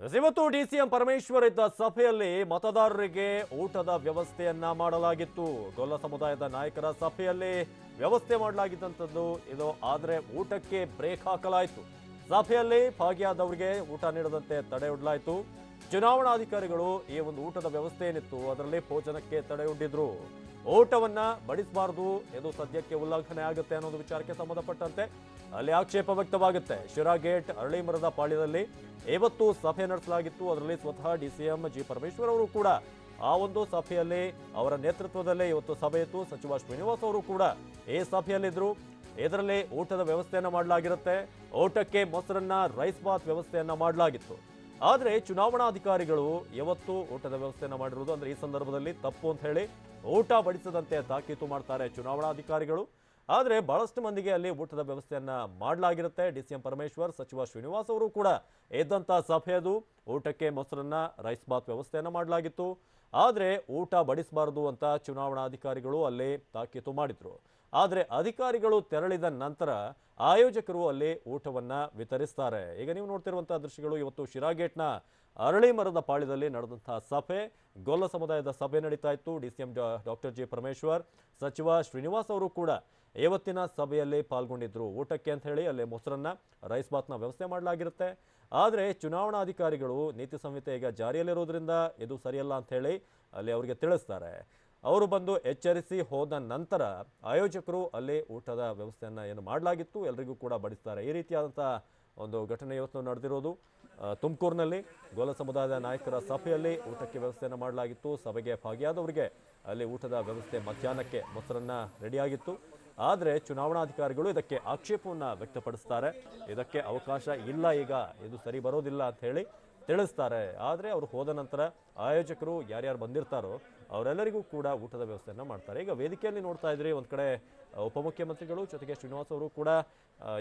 ಇವತ್ತು ಡಿಸಿಎಂ ಪರಮೇಶ್ವರ್ ಇದ್ದ ಸಭೆಯಲ್ಲಿ ಮತದಾರರಿಗೆ ಊಟದ ವ್ಯವಸ್ಥೆಯನ್ನ ಮಾಡಲಾಗಿತ್ತು. ಗೊಲ್ಲ ಸಮುದಾಯದ ನಾಯಕರ ಸಭೆಯಲ್ಲಿ ವ್ಯವಸ್ಥೆ ಮಾಡಲಾಗಿದ್ದಂಥದ್ದು ಇದು. ಆದರೆ ಊಟಕ್ಕೆ ಬ್ರೇಕ್ ಹಾಕಲಾಯಿತು. ಸಭೆಯಲ್ಲಿ ಭಾಗಿಯಾದವರಿಗೆ ಊಟ ನೀಡದಂತೆ ತಡೆ ಒಡ್ಡಲಾಯಿತು. ಚುನಾವಣಾಧಿಕಾರಿಗಳು ಈ ಒಂದು ಊಟದ ವ್ಯವಸ್ಥೆ ಏನಿತ್ತು ಅದರಲ್ಲಿ ಭೋಜನಕ್ಕೆ ತಡೆಯೊಡ್ಡಿದ್ರು. ಊಟವನ್ನ ಬಡಿಸಬಾರದು, ಇದು ಸದ್ಯಕ್ಕೆ ಉಲ್ಲಂಘನೆ ಆಗುತ್ತೆ ಅನ್ನೋದು ವಿಚಾರಕ್ಕೆ ಸಂಬಂಧಪಟ್ಟಂತೆ ಅಲ್ಲಿ ಆಕ್ಷೇಪ ವ್ಯಕ್ತವಾಗುತ್ತೆ. ಶಿರಾ ಗೇಟ್ ಅರಳಿ ಮರದ ಪಾಳ್ಯದಲ್ಲಿ ಇವತ್ತು ಸಭೆ ನಡೆಸಲಾಗಿತ್ತು. ಅದರಲ್ಲಿ ಸ್ವತಃ ಡಿಸಿಎಂ ಜಿ ಪರಮೇಶ್ವರ್ ಅವರು ಕೂಡ ಆ ಒಂದು ಸಭೆಯಲ್ಲಿ ಅವರ ನೇತೃತ್ವದಲ್ಲೇ ಇವತ್ತು ಸಭೆ ಇತ್ತು. ಸಚಿವ ಶ್ರೀನಿವಾಸ್ ಅವರು ಕೂಡ ಈ ಸಭೆಯಲ್ಲಿದ್ರು. ಇದರಲ್ಲಿ ಊಟದ ವ್ಯವಸ್ಥೆಯನ್ನ ಮಾಡಲಾಗಿರುತ್ತೆ. ಊಟಕ್ಕೆ ಮೊಸರನ್ನ, ರೈಸ್ ಬಾತ್ ವ್ಯವಸ್ಥೆಯನ್ನ ಮಾಡಲಾಗಿತ್ತು. ಆದರೆ ಚುನಾವಣಾಧಿಕಾರಿಗಳು ಇವತ್ತು ಊಟದ ವ್ಯವಸ್ಥೆಯನ್ನ ಮಾಡಿರುವುದು ಅಂದ್ರೆ ಈ ಸಂದರ್ಭದಲ್ಲಿ ತಪ್ಪು ಅಂತ ಹೇಳಿ ಊಟ ಬಡಿಸದಂತೆ ತಾಕೀತು ಮಾಡ್ತಾರೆ ಚುನಾವಣಾಧಿಕಾರಿಗಳು. ಆದರೆ ಬಹಳಷ್ಟು ಮಂದಿಗೆ ಅಲ್ಲಿ ಊಟದ ವ್ಯವಸ್ಥೆಯನ್ನ ಮಾಡಲಾಗಿರುತ್ತೆ. ಡಿಸಿಎಂ ಪರಮೇಶ್ವರ್, ಸಚಿವ ಶ್ರೀನಿವಾಸ್ ಅವರು ಕೂಡ ಇದ್ದಂತ ಸಭೆಯದು. ಊಟಕ್ಕೆ ಮೊಸರನ್ನ, ರೈಸ್ ಬಾತ್ ವ್ಯವಸ್ಥೆಯನ್ನ ಮಾಡಲಾಗಿತ್ತು. ಆದರೆ ಊಟ ಬಡಿಸಬಾರದು ಅಂತ ಚುನಾವಣಾಧಿಕಾರಿಗಳು ಅಲ್ಲಿ ತಾಕೀತು ಮಾಡಿದ್ರು. ಆದರೆ ಅಧಿಕಾರಿಗಳು ತೆರಳಿದ ನಂತರ ಆಯೋಜಕರು ಅಲ್ಲಿ ಊಟವನ್ನ ವಿತರಿಸ್ತಾರೆ. ಈಗ ನೀವು ನೋಡ್ತಿರುವಂತಹ ದೃಶ್ಯಗಳು ಇವತ್ತು ಶಿರಾ ಗೇಟ್ನ ಅರಳಿ ಮರದ ಪಾಳ್ಯದಲ್ಲಿ ನಡೆದಂತಹ ಸಭೆ, ಗೊಲ್ಲ ಸಮುದಾಯದ ಸಭೆ ನಡೀತಾ ಇತ್ತು. ಡಿಸಿಎಂ ಡಾಕ್ಟರ್ ಜಿ ಪರಮೇಶ್ವರ್, ಸಚಿವ ಶ್ರೀನಿವಾಸ್ ಅವರು ಕೂಡ ಇವತ್ತಿನ ಸಭೆಯಲ್ಲಿ ಪಾಲ್ಗೊಂಡಿದ್ರು. ಊಟಕ್ಕೆ ಅಂತ ಹೇಳಿ ಅಲ್ಲಿ ಮೊಸರನ್ನ, ರೈಸ್ ಬಾತ್ನ ವ್ಯವಸ್ಥೆ ಮಾಡಲಾಗಿರುತ್ತೆ. ಆದರೆ ಚುನಾವಣಾಧಿಕಾರಿಗಳು ನೀತಿ ಸಂಹಿತೆ ಈಗ ಜಾರಿಯಲ್ಲಿರೋದ್ರಿಂದ ಇದು ಸರಿಯಲ್ಲ ಅಂತ ಹೇಳಿ ಅಲ್ಲಿ ಅವರಿಗೆ ತಿಳಿಸ್ತಾರೆ. ಅವರು ಬಂದು ಎಚ್ಚರಿಸಿ ಹೋದ ನಂತರ ಆಯೋಜಕರು ಅಲ್ಲಿ ಊಟದ ವ್ಯವಸ್ಥೆಯನ್ನ ಏನು ಮಾಡಲಾಗಿತ್ತು ಎಲ್ರಿಗೂ ಕೂಡ ಬಡಿಸ್ತಾರೆ. ಈ ರೀತಿಯಾದಂತಹ ಒಂದು ಘಟನೆ ಇವತ್ತು ನಡೆದಿರೋದು ತುಮಕೂರಿನಲ್ಲಿ ಗೊಲ್ಲ ಸಮುದಾಯದ ನಾಯಕರ ಸಭೆಯಲ್ಲಿ ಊಟಕ್ಕೆ ವ್ಯವಸ್ಥೆಯನ್ನು ಮಾಡಲಾಗಿತ್ತು. ಸಭೆಗೆ ಭಾಗಿಯಾದವರಿಗೆ ಅಲ್ಲಿ ಊಟದ ವ್ಯವಸ್ಥೆ ಮಧ್ಯಾಹ್ನಕ್ಕೆ ಮೊಸರನ್ನ ರೆಡಿಯಾಗಿತ್ತು. ಆದರೆ ಚುನಾವಣಾಧಿಕಾರಿಗಳು ಇದಕ್ಕೆ ಆಕ್ಷೇಪವನ್ನು ವ್ಯಕ್ತಪಡಿಸ್ತಾರೆ. ಇದಕ್ಕೆ ಅವಕಾಶ ಇಲ್ಲ, ಈಗ ಇದು ಸರಿ ಬರೋದಿಲ್ಲ ಅಂತ ಹೇಳಿ ತಿಳಿಸ್ತಾರೆ. ಆದರೆ ಅವರು ಹೋದ ನಂತರ ಆಯೋಜಕರು ಯಾರ್ಯಾರು ಬಂದಿರ್ತಾರೋ ಅವರೆಲ್ಲರಿಗೂ ಕೂಡ ಊಟದ ವ್ಯವಸ್ಥೆಯನ್ನು ಮಾಡ್ತಾರೆ. ಈಗ ವೇದಿಕೆಯಲ್ಲಿ ನೋಡ್ತಾ ಇದ್ರಿ, ಒಂದು ಕಡೆ ಉಪಮುಖ್ಯಮಂತ್ರಿಗಳು ಜೊತೆಗೆ ಶ್ರೀನಿವಾಸ್ ಅವರು ಕೂಡ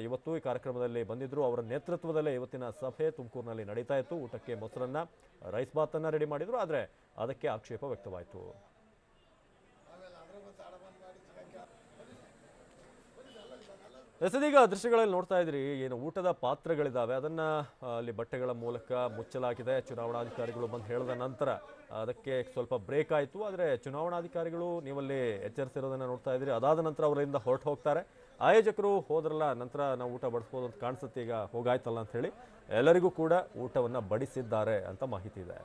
ಇವತ್ತು ಈ ಕಾರ್ಯಕ್ರಮದಲ್ಲಿ ಬಂದಿದ್ರು. ಅವರ ನೇತೃತ್ವದಲ್ಲೇ ಇವತ್ತಿನ ಸಭೆ ತುಮಕೂರಿನಲ್ಲಿ ನಡೀತಾ ಇತ್ತು. ಊಟಕ್ಕೆ ಮೊಸರನ್ನ, ರೈಸ್ ಬಾತನ್ನು ರೆಡಿ ಮಾಡಿದ್ರು. ಆದರೆ ಅದಕ್ಕೆ ಆಕ್ಷೇಪ ವ್ಯಕ್ತವಾಯಿತು. ಎಸದೀಗ ದೃಶ್ಯಗಳಲ್ಲಿ ನೋಡ್ತಾ ಇದ್ರಿ, ಏನು ಊಟದ ಪಾತ್ರೆಗಳಿದ್ದಾವೆ ಅದನ್ನ ಅಲ್ಲಿ ಬಟ್ಟೆಗಳ ಮೂಲಕ ಮುಚ್ಚಲಾಗಿದೆ. ಚುನಾವಣಾಧಿಕಾರಿಗಳು ಬಂದು ಹೇಳಿದ ನಂತರ ಅದಕ್ಕೆ ಸ್ವಲ್ಪ ಬ್ರೇಕ್ ಆಯಿತು. ಆದರೆ ಚುನಾವಣಾಧಿಕಾರಿಗಳು ನೀವಲ್ಲಿ ಎಚ್ಚರಿಸಿರೋದನ್ನ ನೋಡ್ತಾ ಇದ್ರಿ. ಅದಾದ ನಂತರ ಅವರಿಂದ ಹೊರಟು ಹೋಗ್ತಾರೆ. ಆಯೋಜಕರು ಹೋದ್ರಲ್ಲ, ನಂತರ ನಾವು ಊಟ ಬಡಿಸ್ಬೋದು ಅಂತ ಕಾಣಿಸುತ್ತೆ, ಈಗ ಹೋಗಾಯ್ತಲ್ಲ ಅಂತ ಹೇಳಿ ಎಲ್ಲರಿಗೂ ಕೂಡ ಊಟವನ್ನ ಬಡಿಸಿದ್ದಾರೆ ಅಂತ ಮಾಹಿತಿ ಇದೆ.